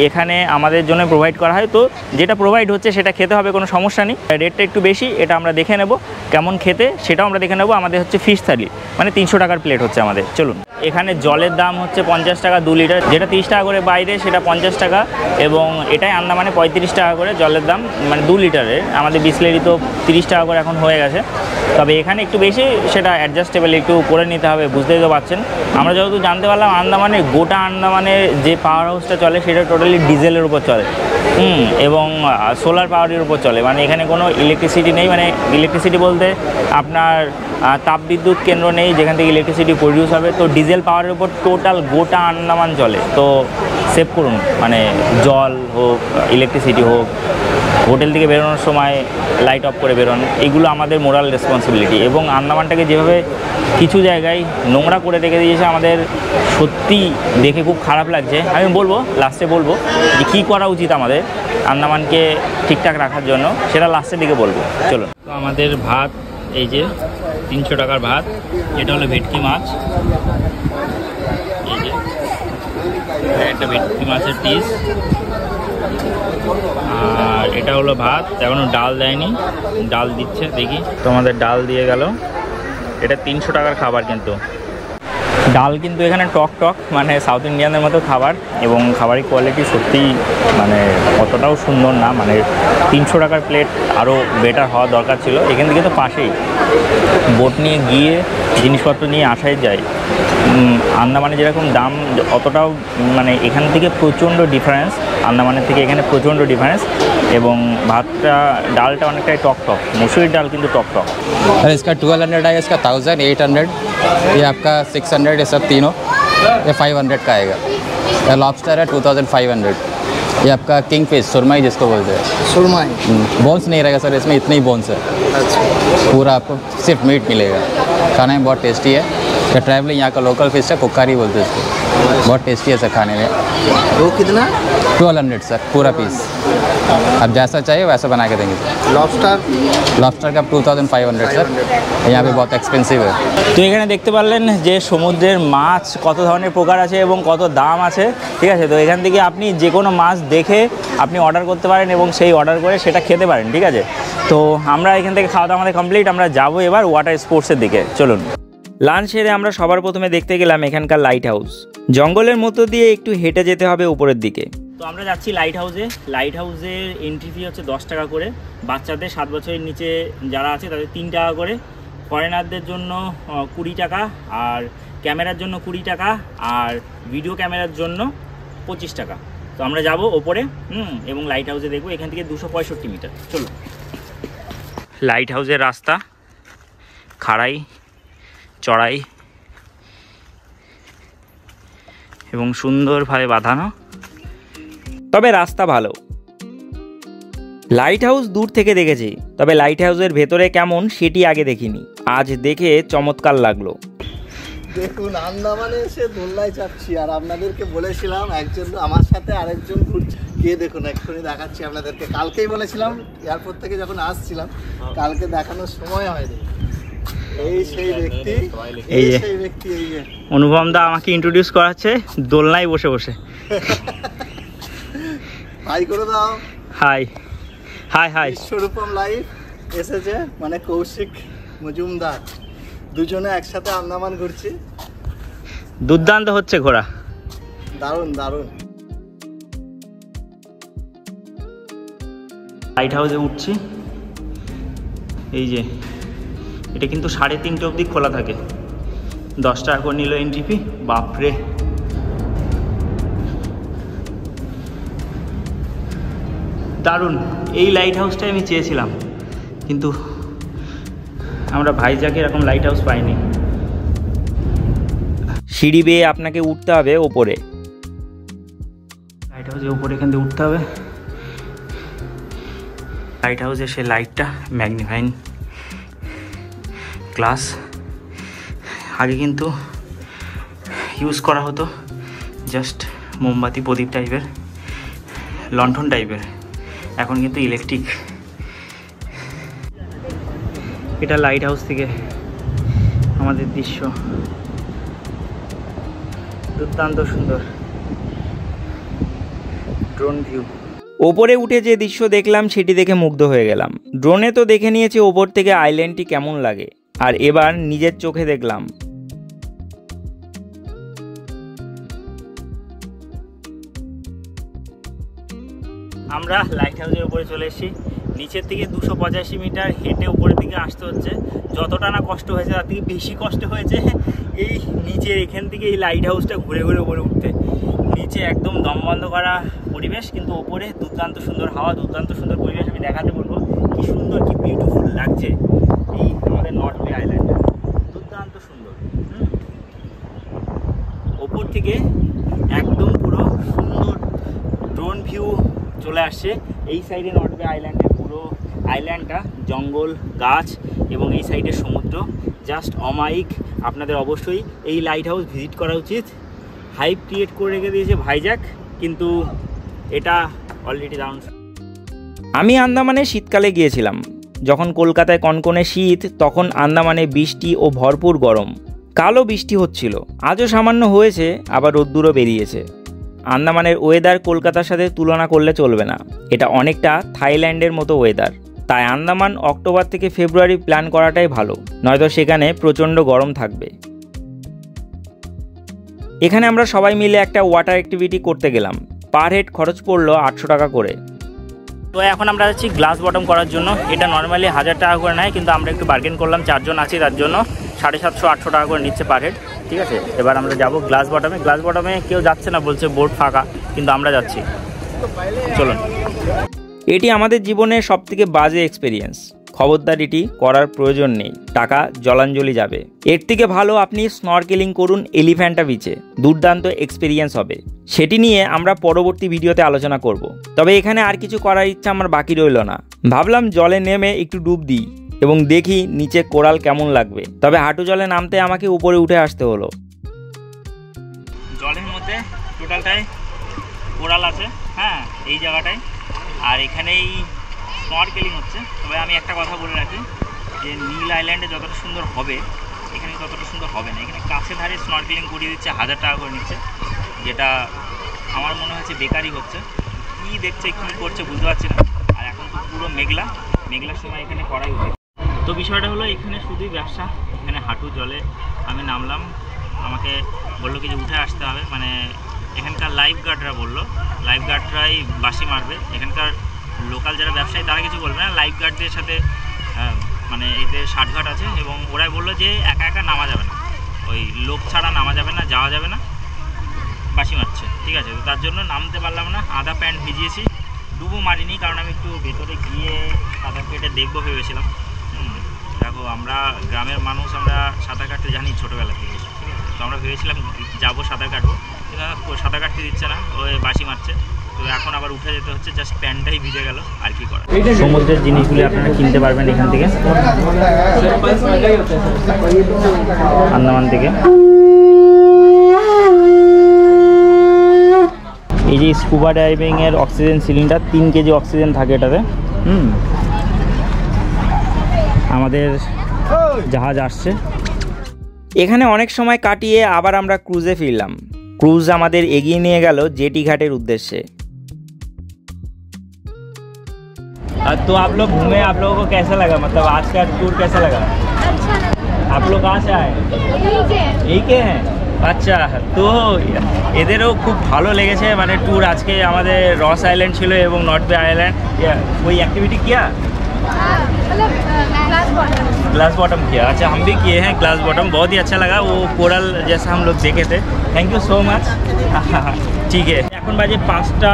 B: এখানে আমাদের জন্য প্রোভাইড করা হয়। তো যেটা প্রোভাইড হচ্ছে সেটা খেতে হবে, কোনো সমস্যা নেই। রেটটা একটু বেশি, এটা আমরা দেখে নেব কেমন খেতে, সেটাও আমরা দেখে নেব। আমাদের হচ্ছে ফিশ থালি, মানে 300 টাকার প্লেট হচ্ছে আমাদের। চলুন, এখানে জলের দাম হচ্ছে 50 টাকা 2 লিটার, যেটা 30 টাকা করে বাইরে সেটা 50 টাকা, এবং এটাই আন্দামানে 35 টাকা করে জলের দাম, মানে 2 লিটারের। আমাদের বিসলেরি তো 30 টাকা করে এখন হয়ে গেছে, তবে এখানে একটু বেশি, সেটা অ্যাডজাস্টেবল একটু করে নিতে হবে, বুঝতেই তো পারছেন। আমরা যতদূর জানতে পারলাম আন্দামানে, গোটা আন্দামানের যে পাওয়ার হাউসটা চলে সেটা টোটালি ডিজেলের উপর চলে, এবং সোলার পাওয়ারের উপর চলে, মানে এখানে কোনো ইলেকট্রিসিটি নেই। মানে ইলেকট্রিসিটি বলতে আপনার তাপবিদ্যুৎ কেন্দ্র নেই যেখান থেকে ইলেকট্রিসিটি প্রডিউস হবে। তো ডিজেল পাওয়ারের উপর টোটাল গোটা আন্দামান চলে। তো সেভ করুন, মানে জল হোক, ইলেকট্রিসিটি হোক, হোটেল থেকে বেরোনোর সময় লাইট অফ করে বেরোন, এগুলো আমাদের মোরাল রেসপন্সিবিলিটি। এবং আন্দামানটাকে যেভাবে কিছু জায়গায় নোংরা করে রেখে দিয়েছে, আমাদের সত্যি দেখে খুব খারাপ লাগছে। আমি বলবো, লাস্টে বলবো যে কী করা উচিত আমাদের আন্দামানকে ঠিকঠাক রাখার জন্য, সেটা লাস্টের দিকে বলবো। চলো, তো আমাদের ভাত, এই যে 300 টাকার ভাত, এটা হলো ভেটকি মাছ, এই যে একটা ভেটকি মাছের পিস, আর এটা হলো ভাত। এখনও ডাল দেয়নি, ডাল দিচ্ছে, দেখি। তো আমাদের ডাল দিয়ে গেল, এটা 300 টাকার খাবার। কিন্তু ডাল কিন্তু এখানে টক টক, মানে সাউথ ইন্ডিয়ানের মতো খাবার, এবং খাবারের কোয়ালিটি সত্যিই মানে অতটাও সুন্দর না। মানে 300 টাকার প্লেট আরও বেটার হওয়া দরকার ছিল। এখান থেকে তো পাশেই, বোট নিয়ে গিয়ে জিনিসপত্র নিয়ে আসাই যায়। আন্দামানে যেরকম দাম, অতটাও মানে এখান থেকে প্রচণ্ড ডিফারেন্স, আন্দামানের থেকে এখানে প্রচণ্ড ডিফারেন্স। এবং ভাতটা, ডালটা অনেকটাই টক টক, মুসুরির ডাল কিন্তু টক টক।
E: और इसका 1200 है, इसका 1800, ये आपका 600, ये सब तीनों, ये 500 का आएगा। ये लॉबस्टर है 2500, ये आपका किंग फिश सुरमई जिसको बोलते हैं।
D: सुरमई
E: बोन्स नहीं रहेगा सर, इसमें इतने ही बोन्स है।
D: अच्छा,
E: पूरा आपको सिर्फ मीट मिलेगा। खाने में बहुत टेस्टी है। ये ट्रैवलिंग यहाँ का लोकल फिश है, कुक्कारी बोलते हैं इसको। बहुत टेस्टी है सर खाने में।
D: वो कितना?
E: 1200 सर, पूरा पीस। आप जैसा चाहिए वैसा बना के देंगे सर।
D: लॉबस्टर?
E: लॉबस्टर का 2500 सर, यहाँ पे बहुत एक्सपेंसिव है।
B: তো এখানে দেখতে পারলেন যে সমুদ্রের মাছ কত ধরনের প্রকার আছে এবং কত দাম আছে, ঠিক আছে। তো এখান থেকে আপনি যে কোনো মাছ দেখে আপনি অর্ডার করতে পারেন এবং সেই অর্ডার করে সেটা খেতে পারেন, ঠিক আছে। তো আমরা এখান থেকে খাওয়া দাওয়া আমাদের কমপ্লিট, আমরা যাবো এবার ওয়াটার স্পোর্টসের দিকে। চলুন।
A: লাঞ্চ সেরে আমরা সবার প্রথমে দেখতে গেলাম এখানকার লাইট হাউস। জঙ্গলের মধ্য দিয়ে একটু হেঁটে যেতে হবে উপরের দিকে।
B: তো আমরা যাচ্ছি লাইট হাউসে। লাইট হাউসের এন্ট্রি ফি হচ্ছে 10 টাকা করে, বাচ্চাদের 7 বছরের নিচে যারা আছে তাদের 3 টাকা করে, ফরেনারদের জন্য 20 টাকা, আর ক্যামেরার জন্য 20 টাকা, আর ভিডিও ক্যামেরার জন্য 25 টাকা। তো আমরা যাব ওপরে এবং লাইট হাউসে দেখবো। এখান থেকে 265 মিটার। চলো। লাইট হাউসের রাস্তা খাড়াই চড়াই এবং সুন্দরভাবে বাঁধানো,
A: তবে রাস্তা ভালো। লাইট হাউস দূর থেকে দেখেছি, তবে লাইট হাউসের ভেতরে কেমন সেটি আগে দেখিনি। আজ দেখে চমৎকার লাগলো।
D: দেখুন, আন্দামানে এসে দোলনায় চাপছি, আর আপনাদেরকে বলেছিলাম একজন আমার সাথে আরেকজন ঘুরছে, গিয়ে দেখুন এক্ষুনি দেখাচ্ছি আপনাদেরকে। কালকেই বলেছিলাম এয়ারপোর্ট থেকে যখন আসছিলাম, কালকে দেখানোর সময় হয়নি। এই সেই ব্যক্তি, এই সেই ব্যক্তি, এই যে
B: অনুপম দা আমাকে ইন্ট্রোডিউস করাচ্ছে দোলনায় বসে বসে।
D: হাই করে দাও।
B: Hi hi hi.
D: Biswarupam live এসেছে, মানে কৌশিক মজুমদার, দুজনে একসাথে আন্দামান ঘুরছি।
B: দুর্দান্ত হচ্ছে ঘোরা,
D: দারুণ দারুণ।
B: লাইট হাউসে উঠছি। এই যে এটা কিন্তু 3:30 অবধি খোলা থাকে। 10 টাকা করে নিল এন্ট্রি ফি। বাপরে, দারুণ। এই লাইট হাউসটাই আমি চেয়েছিলাম, কিন্তু আমরা ভাইজাকে এরকম লাইট হাউস পাইনি।
A: সিঁড়ি বেয়ে আপনাকে উঠতে হবে ওপরে।
B: লাইট হাউসের উপরে এখান থেকে উঠতে হবে। লাইট হাউসের সে লাইটটা ম্যাগনিফাইং গ্লাস। আগে কিন্তু ইউজ করা হতো জাস্ট মোমবাতি প্রদীপ টাইপের, লণ্ঠন টাইপের, এখন কিন্তু ইলেকট্রিক। এটা লাইট হাউস থেকে আমাদের দৃশ্য, দুর্দান্ত সুন্দর ড্রোন ভিউ।
A: ওপরে উঠে যে দৃশ্য দেখলাম সেটি দেখে মুগ্ধ হয়ে গেলাম। ড্রোনে তো দেখে নিয়েছি ওপর থেকে আইল্যান্ডটি কেমন লাগে, আর এবার নিজের চোখে দেখলাম।
B: আমরা লাইট হাউসের উপরে চলে এসেছি। নিচের থেকে 285 মিটার হেঁটে উপরের দিকে আসতে হচ্ছে। যতটা না কষ্ট হয়েছে তার থেকে বেশি কষ্ট হয়েছে এই নিচে এখান থেকে এই লাইট হাউসটা ঘুরে ঘুরে উপরে উঠতে। নিচে একদম দম বন্ধ করা পরিবেশ, কিন্তু ওপরে দুর্দান্ত সুন্দর হাওয়া, দুর্দান্ত সুন্দর পরিবেশ। আমি দেখাতে বলবো কি সুন্দর, কি বিউটিফুল লাগছে এই আমাদের নর্থ বে আইল্যান্ডটা, দুর্দান্ত সুন্দর। ওপর থেকে একদম পুরো সুন্দর ড্রোন ভিউ চলে আসছে। এই সাইডে নর্থ বে আইল্যান্ডের পুরো আইল্যান্ডটা জঙ্গল, গাছ এবং এই সাইডে সমুদ্র, জাস্ট অমায়িক। আপনাদের অবশ্যই এই লাইট হাউস ভিজিট করা উচিত। হাইপ ক্রিয়েট করে রেখে দিয়েছে ভাইজ্যাক, কিন্তু এটা অলরেডি দারুণ।
A: আমি আন্দামানে শীতকালে গিয়েছিলাম। যখন কলকাতায় কনকনে শীত, তখন আন্দামানে বৃষ্টি ও ভরপুর গরম। কালও বৃষ্টি হচ্ছিল, আজও সামান্য হয়েছে, আবার রোদ্দুরও বেরিয়েছে। আন্দামানের ওয়েদার কলকাতার সাথে তুলনা করলে চলবে না। এটা অনেকটা থাইল্যান্ডের মতো ওয়েদার। তাই আন্দামান অক্টোবর থেকে ফেব্রুয়ারি প্ল্যান করাটাই ভালো, নয়তো সেখানে প্রচণ্ড গরম থাকবে। এখানে আমরা সবাই মিলে একটা ওয়াটার অ্যাক্টিভিটি করতে গেলাম। পার হেড খরচ পড়লো 800 টাকা করে।
B: তো এখন আমরা যাচ্ছি গ্লাস বটম করার জন্য। এটা নর্মালি 1000 টাকা করে নেয়, কিন্তু আমরা একটু বার্গেন করলাম, 4 জন আছি তার জন্য 750-800 টাকা করে নিচ্ছে পার হেড। ঠিক আছে, এবার আমরা যাব গ্লাস বটমে। গ্লাস বটমে কেউ যাচ্ছে না, বলছে বোর্ড ফাঁকা, কিন্তু আমরা যাচ্ছি। চলুন।
A: এটি আমাদের জীবনের সবথেকে বাজে এক্সপিরিয়েন্স। খবরদার এটি করার প্রয়োজন নেই, টাকা জলাঞ্জলি যাবে। এর থেকে ভালো আপনি স্নরকেলিং করুন এলিফ্যান্টা বিচে, দুর্দান্ত এক্সপিরিয়েন্স হবে। সেটি নিয়ে আমরা পরবর্তী ভিডিওতে আলোচনা করব। তবে এখানে আর কিছু করার ইচ্ছা আমার বাকি রইল না। ভাবলাম জলে নেমে একটু ডুব দিই এবং দেখি নিচে কোরাল কেমন লাগবে। তবে হাঁটু জলে নামতে আমাকে উপরে উঠে আসতে হলো।
B: জলের মধ্যে টোটালটাই কোরাল আছে, হ্যাঁ, এই জায়গাটায়। আর এখানেই স্নরকেলিং হচ্ছে। তবে আমি একটা কথা বলে রাখি যে নীল আইল্যান্ডে যতটা সুন্দর হবে এখানে ততটা সুন্দর হবে না। এখানে কাছে ধারে স্নরকেলিং করিয়ে দিচ্ছে, 1000 টাকা করে নিচ্ছে, যেটা আমার মনে হচ্ছে বেকারই হচ্ছে। কী দেখছে, কী করছে বুঝতে পারছি না। আর এখন তো পুরো মেঘলা, মেঘলার সময় এখানে করাই উচিত। তো বিষয়টা হলো এখানে শুধুই ব্যবসা, এখানে হাঁটু জলে আমি নামলাম, আমাকে বললো কি যে উঠে আসতে হবে, মানে এখানকার লাইফ গার্ডরা বললো লাইফ গার্ডরাই বাসি মারবে, এখানকার লোকাল যারা ব্যবসায়ী তারা কিছু বলবে না, লাইফ গার্ডদের সাথে মানে এদের ষাটঘাট আছে এবং ওরাই বললো যে একা একা নামা যাবে না, ওই লোক ছাড়া নামা যাবে না, যাওয়া যাবে না, বাসি মারছে, ঠিক আছে। তো তার জন্য নামতে পারলাম না, আধা প্যান্ট ভিজিয়েছি, ডুবো মারিনি কারণ আমি একটু ভেতরে গিয়ে সাঁতার কেটে দেখবো ভেবেছিলাম। দেখো আমরা গ্রামের মানুষ, আমরা সাঁতার কাটতে জানি ছোটোবেলা থেকে, ঠিক আছে। তো আমরা ভেবেছিলাম যাবো সাঁতার কাটবো, কিন্তু সাঁতার কাটতে দিচ্ছে না, ওই বাসি মারছে। তো এখন আবার উঠে যেতে হচ্ছে, জাস্ট প্যান্টটাই ভিজে গেল, আর কি করা। সমুদ্রের জিনিসগুলি আপনারা কিনতে পারবেন এখান থেকে, আন্দামান থেকে। এই যে স্কুবা ডাইভিংয়ের অক্সিজেন সিলিন্ডার, 3 কেজি অক্সিজেন থাকে এটাতে। আমাদের জাহাজ আসছে।
A: এখানে অনেক সময় কাটিয়ে আবার আমরা ক্রুজে ফিরলাম। ক্রুজ আমাদের এগিয়ে নিয়ে গেল জেটি ঘাটের উদ্দেশ্যে।
B: तो आप लोग घूमे, आप लोगों को कैसा लगा, मतलब आज का टूर कैसा लगा?
F: अच्छा लगा।
B: आप लोग कहाँ से आए? यही के हैं? আচ্ছা, তো এদেরও খুব ভালো লেগেছে, মানে ট্যুর আজকে আমাদের রস আইল্যান্ড ছিল এবং নর্থ বে আইল্যান্ড, कोई एक्टिविटी किया?
F: मतलब
B: ग्लास बॉटम किया। अच्छा, हम भी किए हैं ग्लास बॉटम, बहुत ही अच्छा लगा, वो कोरल जैसा हम लोग देखे थे। Thank you so much. ঠিক আছে, এখন বাজে 5টা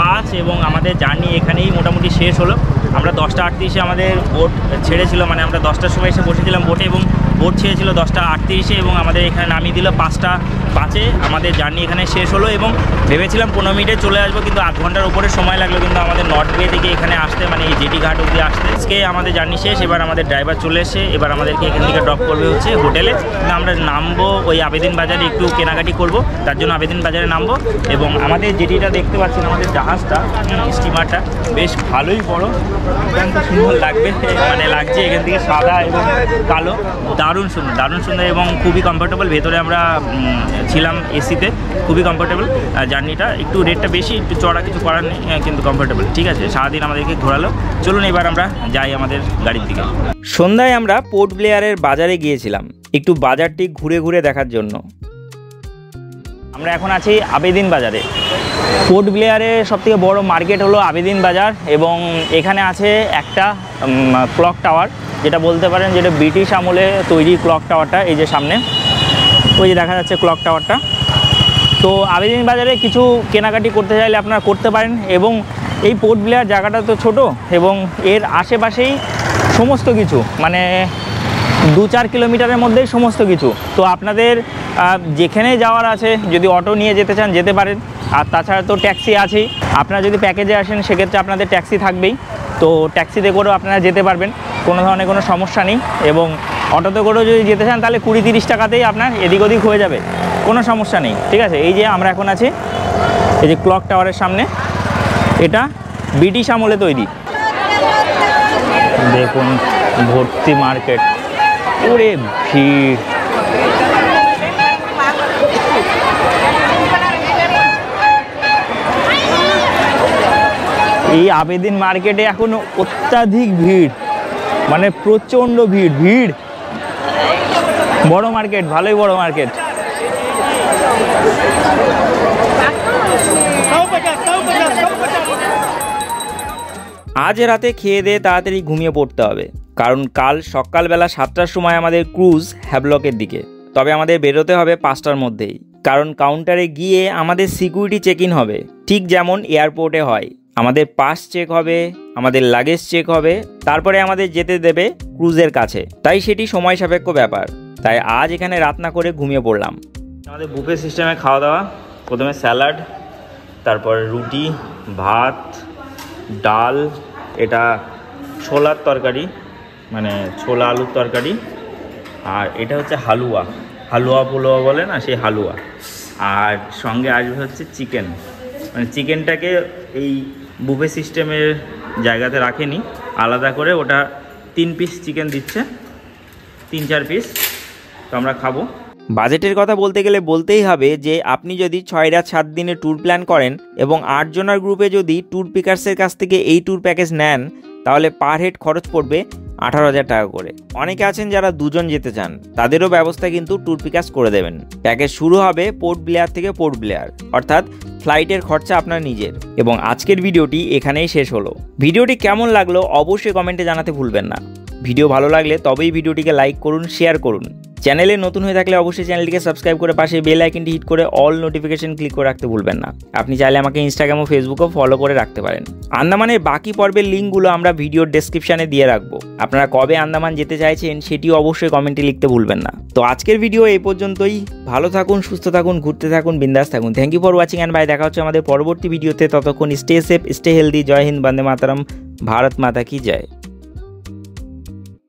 B: 5 এবং আমাদের জার্নি এখানেই মোটামুটি শেষ হলো। আমরা 10টা 38-এ আমাদের বোট ছেড়েছিল, মানে আমরা 10টার সময় এসে বসেছিলাম বোটে এবং বোট ছেড়েছিল 10টা 38-এ এবং আমাদের এখানে নামিয়ে দিল 5টা 5-এ। আমাদের জার্নি এখানে শেষ হলো এবং ভেবেছিলাম 15 মিনিটে চলে আসবো, কিন্তু আধ ঘন্টার উপরে সময় লাগলো কিন্তু আমাদের নর্থ বে থেকে এখানে আসতে, মানে এই জেটি ঘাট অবধি আসতে। আজকে আমাদের জার্নি শেষ, এবার আমাদের ড্রাইভার চলে এসে এবার আমাদেরকে এখান থেকে ড্রপ করবে হচ্ছে হোটেলে। আমরা নামবো ওই আবেদিন বাজারে, একটু কেনাকাটি করব, তার জন্য আবেদিন বাজারে নামবো। এবং আমাদের যেটিটা দেখতে পাচ্ছেন, আমাদের জাহাজটা, স্টিমারটা বেশ ভালোই বড়, অত্যন্ত সুন্দর লাগবে, মানে লাগছে এখান থেকে সাদা এবং কালো, দারুণ সুন্দর এবং খুবই কমফোর্টেবল। ভেতরে আমরা ছিলাম এসিতে, খুবই কমফোর্টেবল। জার্নিটা একটু রেটটা বেশি, একটু চড়া, কিছু করার নেই, কিন্তু কমফোর্টেবল, ঠিক আছে। সারাদিন আমাদেরকে ঘোরালো। চলুন এবার আমরা যাই আমাদের গাড়ির দিকে।
A: সন্ধ্যায় আমরা পোর্ট ব্লেয়ারের বাজারে গিয়েছিলাম একটু বাজারটি ঘুরে ঘুরে দেখার জন্য।
B: আমরা এখন আছি আবেদিন বাজারে। পোর্ট ব্লেয়ারের সবথেকে বড় মার্কেট হলো আবেদিন বাজার এবং এখানে আছে একটা ক্লক টাওয়ার, যেটা বলতে পারেন যেটা ব্রিটিশ আমলে তৈরি ক্লক টাওয়ারটা। এই যে সামনে ওই যে দেখা যাচ্ছে ক্লক টাওয়ারটা। তো আবেদিন বাজারে কিছু কেনাকাটি করতে চাইলে আপনারা করতে পারেন এবং এই পোর্ট ব্লেয়ার জায়গাটা তো ছোট এবং এর আশেপাশেই সমস্ত কিছু, মানে 2-4 কিলোমিটারের মধ্যেই সমস্ত কিছু। তো আপনাদের যেখানে যাওয়ার আছে, যদি অটো নিয়ে যেতে চান যেতে পারেন, আর তাছাড়া তো ট্যাক্সি আছেই। আপনারা যদি প্যাকেজে আসেন সেক্ষেত্রে আপনাদের ট্যাক্সি থাকবেই, তো ট্যাক্সিতে করেও আপনারা যেতে পারবেন, কোনো ধরনের কোনো সমস্যা নেই। এবং অটোতে করেও যদি যেতে চান তাহলে 20-30 টাকাতেই আপনার এদিক ওদিক হয়ে যাবে, কোনো সমস্যা নেই, ঠিক আছে। এই যে আমরা এখন আছি এই যে ক্লক টাওয়ারের সামনে, এটা ব্রিটিশ আমলে তৈরি। দেখুন ভর্তি মার্কেট, ওরে ভিড়। এই আবেদিন মার্কেটে এখন অত্যাধিক ভিড়, মানে প্রচণ্ড ভিড়। বড় মার্কেট, ভালোই বড় মার্কেট।
A: আজ রাতে খেয়ে দিয়ে তাড়াতাড়ি ঘুমিয়ে পড়তে হবে, কারণ কাল সকালবেলা 7টার সময় আমাদের ক্রুজ হ্যাভলকের দিকে। তবে আমাদের বেরোতে হবে 5টার মধ্যেই, কারণ কাউন্টারে গিয়ে আমাদের সিকিউরিটি চেক ইন হবে, ঠিক যেমন এয়ারপোর্টে হয়। আমাদের পাস চেক হবে, আমাদের লাগেজ চেক হবে, তারপরে আমাদের যেতে দেবে ক্রুজের কাছে। তাই সেটি সময় সাপেক্ষ ব্যাপার, তাই আজ এখানে রাত না করে ঘুমিয়ে পড়লাম।
B: আমাদের বুফে সিস্টেমে খাওয়া দাওয়া, প্রথমে স্যালাড, তারপর রুটি, ভাত, ডাল, এটা ছোলার তরকারি, মানে ছোলা আলুর তরকারি, আর এটা হচ্ছে হালুয়া পোলোয়া বলে না, সেই হালুয়া। আর সঙ্গে আসবে হচ্ছে চিকেন, মানে চিকেনটাকে এই বুফে সিস্টেমের জায়গাতে রাখেনি, আলাদা করে ওটা 3 পিস চিকেন দিচ্ছে, 3-4 পিস। তো আমরা খাবো।
A: বাজেটের কথা বলতে গেলে বলতেই হবে যে আপনি যদি 6 রাত 7 দিনের ট্যুর প্ল্যান করেন এবং 8 জনের গ্রুপে যদি ট্যুর পিকার্সের কাছ থেকে এই ট্যুর প্যাকেজ নেন, তাহলে পার হেড খরচ পড়বে 18,000 টাকা করে। অনেকে আছেন যারা দুজন যেতে চান, তাদেরও ব্যবস্থা কিন্তু ট্যুর প্যাকেজ করে দেবেন। প্যাকেজ শুরু হবে পোর্ট ব্লেয়ার থেকে পোর্ট ব্লেয়ার, অর্থাৎ ফ্লাইটের খরচা আপনার নিজের। এবং আজকের ভিডিওটি এখানেই শেষ হলো। ভিডিওটি কেমন লাগলো অবশ্যই কমেন্টে জানাতে ভুলবেন না। ভিডিও ভালো লাগলে তবেই ভিডিওটিকে লাইক করুন, শেয়ার করুন। চ্যানেলে নতুন হয়ে থাকলে অবশ্যই চ্যানেলটিকে সাবস্ক্রাইব করে পাশে বেল আইকনটি হিট করে অল নোটিফিকেশন ক্লিক করে রাখতে ভুলবেন না। আপনি চাইলে আমাকে ইনস্টাগ্রাম ও ফেসবুকেও ফলো করে রাখতে পারেন। আন্দামানের বাকি পর্বের লিঙ্কগুলো আমরা ভিডিওর ডেসক্রিপশনে দিয়ে রাখবো। আপনারা কবে আন্দামান যেতে চাইছেন সেটিও অবশ্যই কমেন্টে লিখতে ভুলবেন না। তো আজকের ভিডিও এই পর্যন্তই। ভালো থাকুন, সুস্থ থাকুন, ঘুরতে থাকুন, বিন্দাস থাকুন। Thank you for watching and bye. দেখা হচ্ছে আমাদের পরবর্তী ভিডিওতে। ততক্ষণ stay safe, stay healthy. Jai Hind, Vande Mataram, Bharat Mata কি জয়।